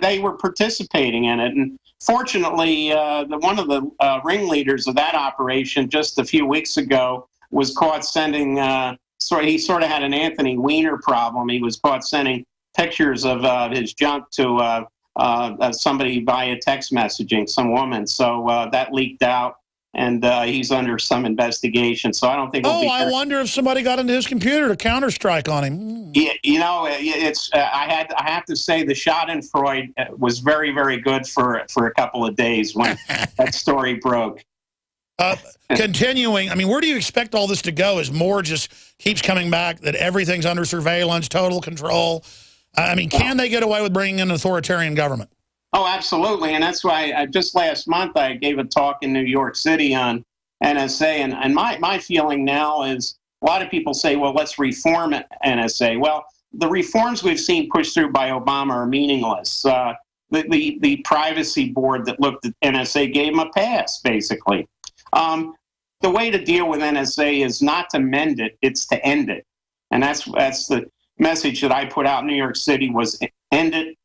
they were participating in it. And fortunately, one of the ringleaders of that operation just a few weeks ago was caught sending, he sort of had an Anthony Weiner problem. He was caught sending pictures of his junk to somebody via text messaging, some woman. So that leaked out, and he's under some investigation. So I don't think. I wonder if somebody got into his computer to counter-strike on him. Yeah, it's. I have to say the Schadenfreude was very, very good for a couple of days when that story broke. Continuing, I mean, where do you expect all this to go as more just keeps coming back, that everything's under surveillance, total control? I mean, can they get away with bringing in an authoritarian government? Oh, absolutely. And that's why just last month I gave a talk in New York City on NSA. And my feeling now is a lot of people say, well, let's reform NSA. Well, the reforms we've seen pushed through by Obama are meaningless. The privacy board that looked at NSA gave them a pass, basically. The way to deal with NSA is not to mend it, it's to end it. And that's the message that I put out in New York City was end it,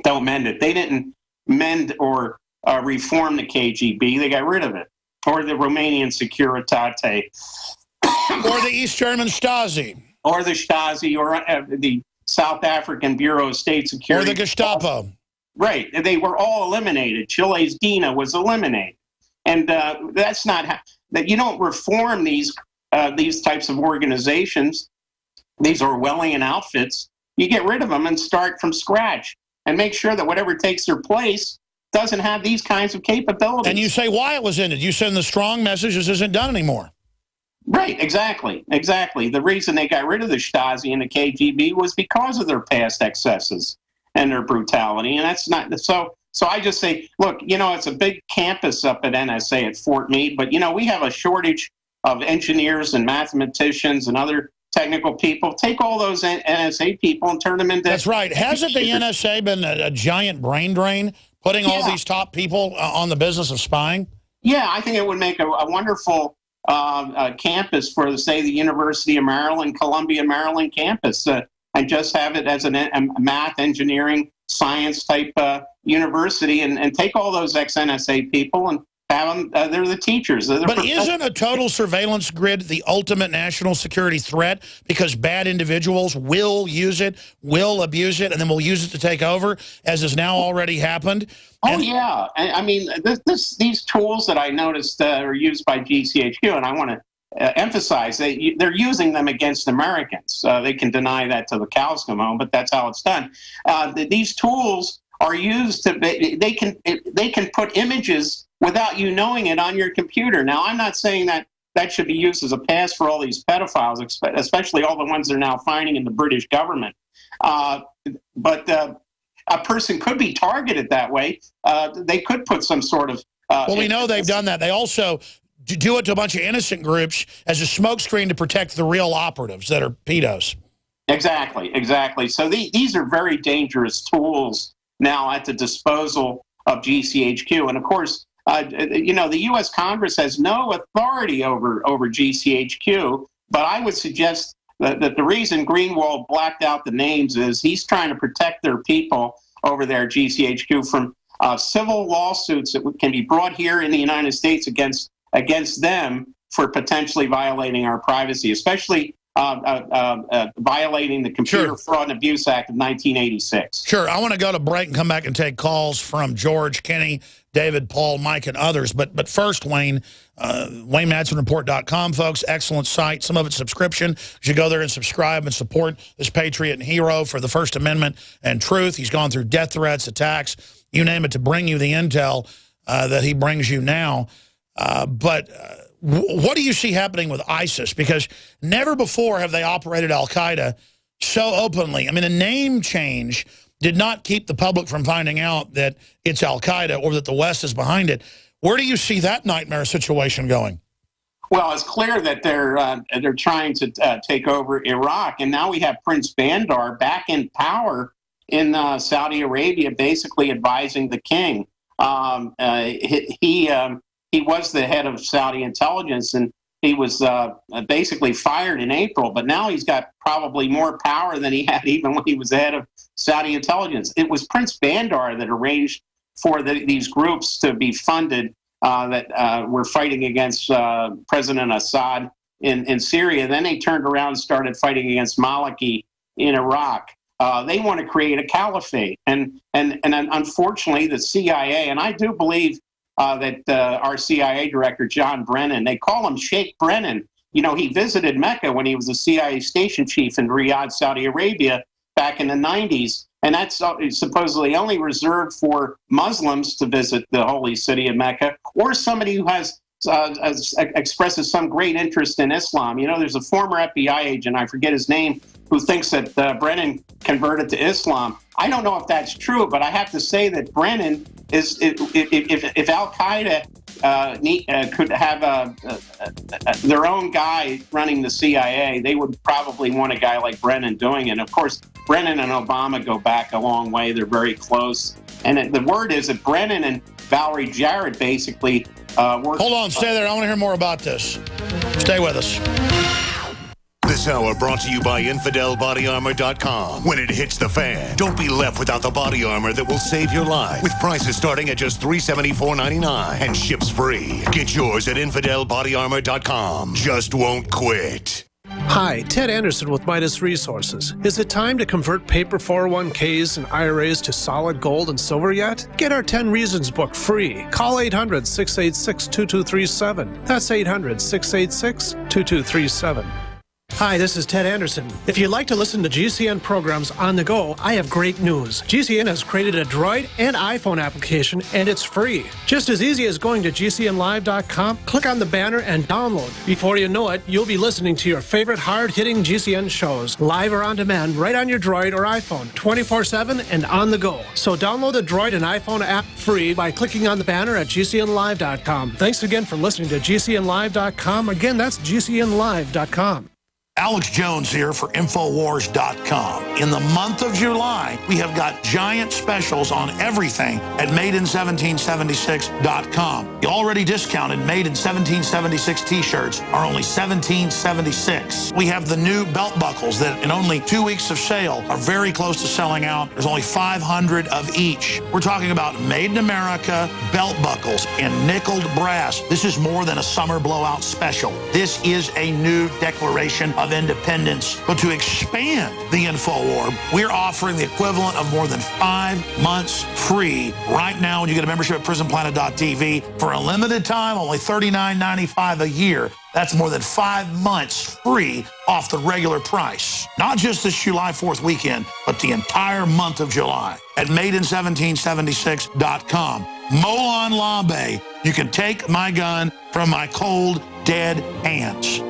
don't mend it. They didn't mend or reform the KGB, they got rid of it. Or the Romanian Securitate. Or the East German Stasi. Or the Stasi, or the South African Bureau of State Security. Or the Gestapo. Right, they were all eliminated. Chile's DINA was eliminated. And that's not that you don't reform these types of organizations, these Orwellian outfits. You get rid of them and start from scratch and make sure that whatever takes their place doesn't have these kinds of capabilities. And you say why it was ended. You send the strong message this isn't done anymore. Right, exactly. The reason they got rid of the Stasi and the KGB was because of their past excesses and their brutality. And that's not so. So I just say, look, it's a big campus up at NSA at Fort Meade, but, we have a shortage of engineers and mathematicians and other technical people. Take all those NSA people and turn them into... That's right. Hasn't the NSA been a giant brain drain, putting all these top people on the business of spying? Yeah, I think it would make a wonderful campus for, say, the University of Maryland, Columbia, Maryland campus, and just have it as a math, engineering, science type university, and take all those ex-NSA people and have them, they're the teachers. But isn't a total surveillance grid the ultimate national security threat? Because bad individuals will use it, will abuse it, and then will use it to take over, as has now already happened. Yeah. I mean, these tools that I noticed are used by GCHQ, and I want to emphasize they're using them against Americans. They can deny that till the cows come home, but that's how it's done. These tools are used to, they can put images without you knowing it on your computer. Now, I'm not saying that should be used as a pass for all these pedophiles, especially all the ones they're now finding in the British government. But a person could be targeted that way. They could put some sort of... well, we know they've done that. They also do it to a bunch of innocent groups as a smokescreen to protect the real operatives that are pedos. Exactly. So these are very dangerous tools now at the disposal of GCHQ. And of course, the U.S. Congress has no authority over GCHQ, but I would suggest that the reason Greenwald blacked out the names is he's trying to protect their people over there at GCHQ from civil lawsuits that can be brought here in the United States against them for potentially violating our privacy, especially violating the Computer Fraud and Abuse Act of 1986. Sure. I want to go to break and come back and take calls from George, Kenny, David, Paul, Mike, and others. But first, Wayne, WayneMadsonReport.com, folks. Excellent site. Some of it's subscription. You should go there and subscribe and support this patriot and hero for the First Amendment and truth. He's gone through death threats, attacks, you name it, to bring you the intel that he brings you now. But what do you see happening with ISIS? Because never before have they operated al-Qaeda so openly. I mean, a name change did not keep the public from finding out that it's al-Qaeda or that the West is behind it. Where do you see that nightmare situation going? Well, it's clear that they're trying to take over Iraq, and now we have Prince Bandar back in power in Saudi Arabia, basically advising the king. He was the head of Saudi intelligence, and he was basically fired in April. But now he's got probably more power than he had even when he was the head of Saudi intelligence. It was Prince Bandar that arranged for these groups to be funded that were fighting against President Assad in Syria. Then they turned around and started fighting against Maliki in Iraq. They want to create a caliphate. And unfortunately, the CIA, and I do believe that our CIA director, John Brennan, they call him Sheikh Brennan. You know, he visited Mecca when he was a CIA station chief in Riyadh, Saudi Arabia, back in the 90s. And that's supposedly only reserved for Muslims to visit the holy city of Mecca, or somebody who has expresses some great interest in Islam. You know, there's a former FBI agent, I forget his name, who thinks that Brennan converted to Islam. I don't know if that's true, but I have to say that Brennan is, if Al-Qaeda could have their own guy running the CIA, they would probably want a guy like Brennan doing it. And of course, Brennan and Obama go back a long way. They're very close. And the word is that Brennan and Valerie Jarrett basically work. Hold on, stay there. I want to hear more about this. Stay with us. This hour brought to you by InfidelBodyArmor.com. When it hits the fan, don't be left without the body armor that will save your life. With prices starting at just $374.99 and ships free. Get yours at InfidelBodyArmor.com. Just won't quit. Hi, Ted Anderson with Midas Resources. Is it time to convert paper 401ks and IRAs to solid gold and silver yet? Get our 10 Reasons book free. Call 800-686-2237. That's 800-686-2237. Hi, this is Ted Anderson. If you'd like to listen to GCN programs on the go, I have great news. GCN has created a Droid and iPhone application, and it's free. Just as easy as going to GCNlive.com, click on the banner, and download. Before you know it, you'll be listening to your favorite hard-hitting GCN shows, live or on demand, right on your Droid or iPhone, 24/7 and on the go. So download the Droid and iPhone app free by clicking on the banner at GCNlive.com. Thanks again for listening to GCNlive.com. Again, that's GCNlive.com. Alex Jones here for Infowars.com. In the month of July, we have got giant specials on everything at MadeIn1776.com. The already discounted Made in 1776 t-shirts are only $17.76. We have the new belt buckles that in only 2 weeks of sale are very close to selling out. There's only 500 of each. We're talking about Made in America belt buckles in nickeled brass. This is more than a summer blowout special. This is a new declaration of independence. But to expand the InfoWar, we're offering the equivalent of more than 5 months free right now when you get a membership at PrisonPlanet.tv for a limited time, only $39.95 a year. That's more than 5 months free off the regular price. Not just this July 4th weekend, but the entire month of July at MadeIn1776.com. Molon Labe, you can take my gun from my cold, dead hands.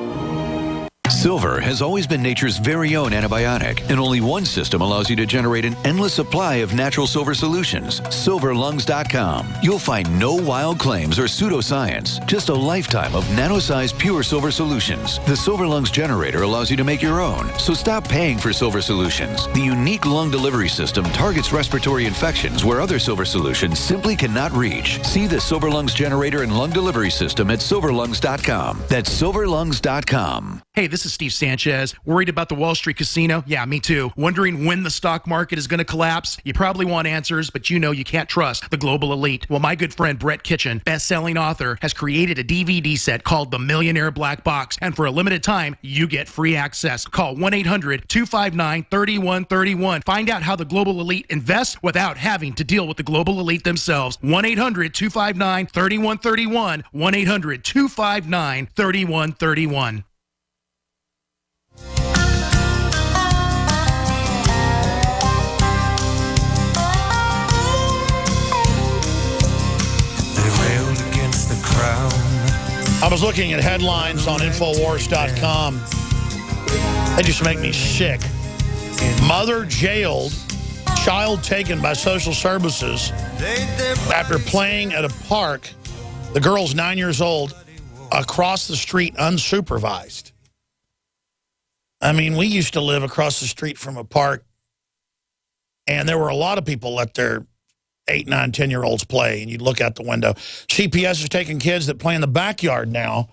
Silver has always been nature's very own antibiotic, and only one system allows you to generate an endless supply of natural silver solutions. SilverLungs.com. You'll find no wild claims or pseudoscience, just a lifetime of nano-sized pure silver solutions. The Silver Lungs generator allows you to make your own, so stop paying for silver solutions. The unique lung delivery system targets respiratory infections where other silver solutions simply cannot reach. See the Silver Lungs generator and lung delivery system at SilverLungs.com. That's SilverLungs.com. Hey, this is Steve Sanchez. Worried about the Wall Street casino? Yeah, me too. Wondering when the stock market is going to collapse? You probably want answers, but you know you can't trust the global elite. Well, my good friend Brett Kitchen, best-selling author, has created a DVD set called The Millionaire Black Box, and for a limited time, you get free access. Call 1-800-259-3131. Find out how the global elite invests without having to deal with the global elite themselves. 1-800-259-3131. 1-800-259-3131. I was looking at headlines on Infowars.com. They just make me sick. Mother jailed, child taken by social services after playing at a park. The girl's 9 years old, across the street unsupervised. I mean, we used to live across the street from a park, and there were a lot of people let their 8, 9, 10-year-olds play, and you'd look out the window. CPS is taking kids that play in the backyard now.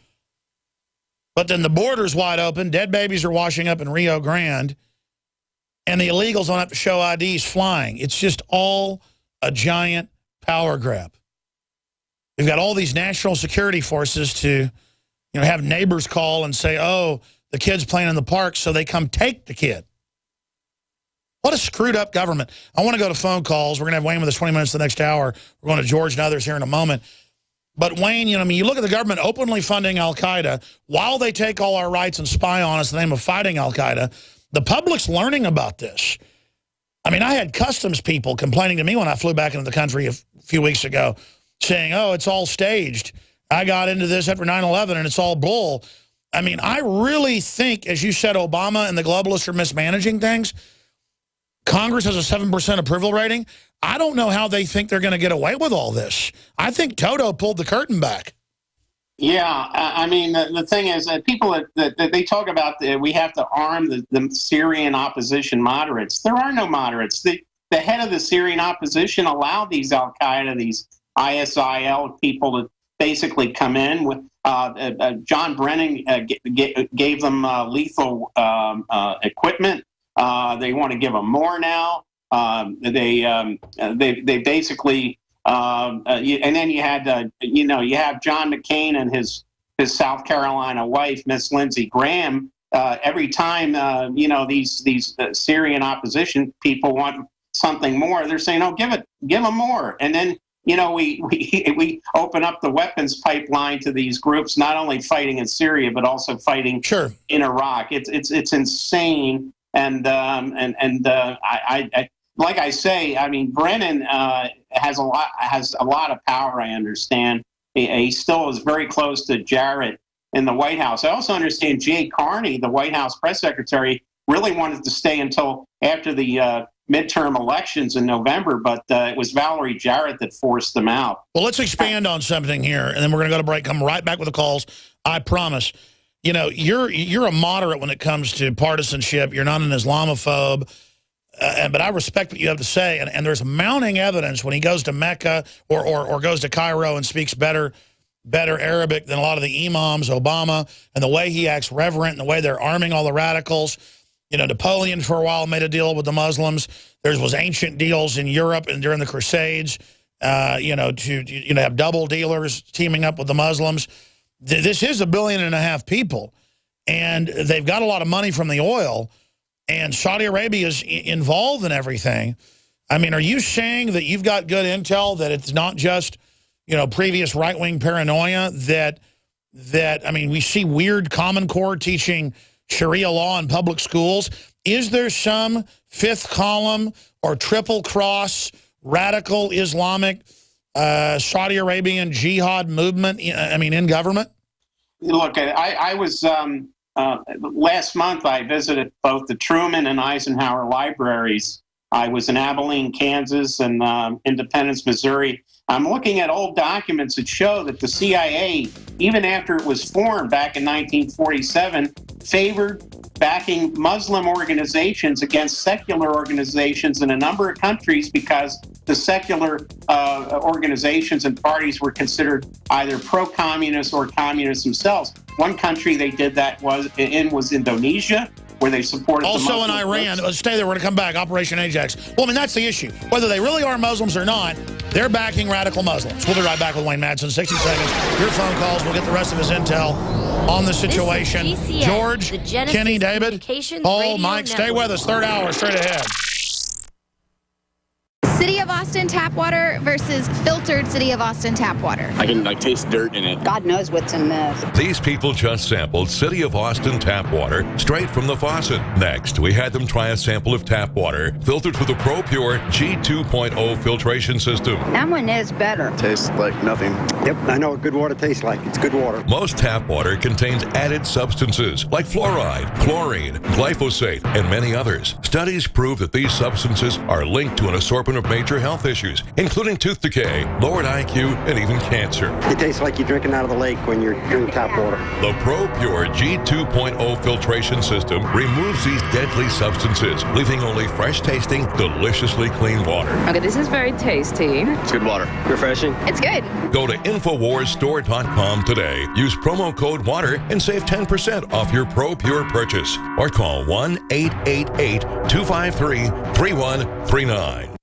But then the border's wide open. Dead babies are washing up in Rio Grande. and the illegals don't have to show IDs flying. It's just all a giant power grab. We've got all these national security forces to, have neighbors call and say, oh, the kid's playing in the park, so they come take the kid. What a screwed up government. I want to go to phone calls. We're going to have Wayne with us 20 minutes the next hour. We're going to George and others here in a moment. But Wayne, you look at the government openly funding Al-Qaeda while they take all our rights and spy on us in the name of fighting Al-Qaeda. The public's learning about this. I mean, I had customs people complaining to me when I flew back into the country a few weeks ago saying, oh, it's all staged. I got into this after 9/11 and it's all bull. I mean, I really think, as you said, Obama and the globalists are mismanaging things. Congress has a 7% approval rating. I don't know how they think they're going to get away with all this. I think Toto pulled the curtain back. Yeah, I mean, the thing is that people that they talk about we have to arm the Syrian opposition moderates. There are no moderates. The head of the Syrian opposition allowed these Al-Qaeda, these ISIL people to basically come in with John Brennan gave them lethal equipment. They want to give them more now. They basically and then you had you have John McCain and his South Carolina wife, Miss Lindsey Graham. Every time these Syrian opposition people want something more, they're saying, "Oh, give them more," and then. We open up the weapons pipeline to these groups, not only fighting in Syria but also fighting in Iraq. It's insane, and I like I say, I mean, Brennan has a lot of power. I understand he still is very close to Jarrett in the White House. I also understand Jay Carney, the White House press secretary, really wanted to stay until after the midterm elections in November, but it was Valerie Jarrett that forced them out. Well, let's expand on something here, and then we're going to go to break. Come right back with the calls. I promise. You're a moderate when it comes to partisanship. You're not an Islamophobe, but I respect what you have to say. And there's mounting evidence when he goes to Mecca or goes to Cairo and speaks better Arabic than a lot of the imams, Obama, and the way he acts reverent and the way they're arming all the radicals. Napoleon for a while made a deal with the Muslims. There was ancient deals in Europe and during the Crusades, to have double dealers teaming up with the Muslims. This is 1.5 billion people, and they've got a lot of money from the oil, and Saudi Arabia is involved in everything. I mean, are you saying that you've got good intel that it's not just, previous right-wing paranoia that I mean, we see weird Common Core teaching Sharia law in public schools? Is there some fifth column or triple cross radical Islamic Saudi Arabian jihad movement, in government? Look, I was, last month I visited both the Truman and Eisenhower libraries. I was in Abilene, Kansas, and Independence, Missouri. I'm looking at old documents that show that the CIA, even after it was formed back in 1947, favored backing Muslim organizations against secular organizations in a number of countries because the secular organizations and parties were considered either pro-communist or communist themselves. One country they did that was Indonesia, where they supported also in Iran. Let's stay there. We're going to come back. Operation Ajax. Well, I mean, that's the issue. Whether they really are Muslims or not, they're backing radical Muslims. We'll be right back with Wayne Madsen. 60 seconds. Your phone calls. We'll get the rest of his intel on the situation. GCN, George, Kenny, David, Paul, Mike, stay with us. Third hour, straight ahead. City of Austin tap water versus filtered City of Austin tap water. I can taste dirt in it. God knows what's in this. These people just sampled City of Austin tap water straight from the faucet. Next, we had them try a sample of tap water filtered with the ProPure G2.0 filtration system. That one is better. Tastes like nothing. Yep, I know what good water tastes like. It's good water. Most tap water contains added substances like fluoride, chlorine, glyphosate, and many others. Studies prove that these substances are linked to an assortment of major health issues, including tooth decay, lowered IQ, and even cancer. It tastes like you're drinking out of the lake when you're drinking tap water. The ProPure G2.0 filtration system removes these deadly substances, leaving only fresh-tasting, deliciously clean water. Okay, this is very tasty. It's good water. Refreshing. It's good. Go to InfoWarsStore.com today. Use promo code WATER and save 10% off your ProPure purchase. Or call 1-888-253-3139.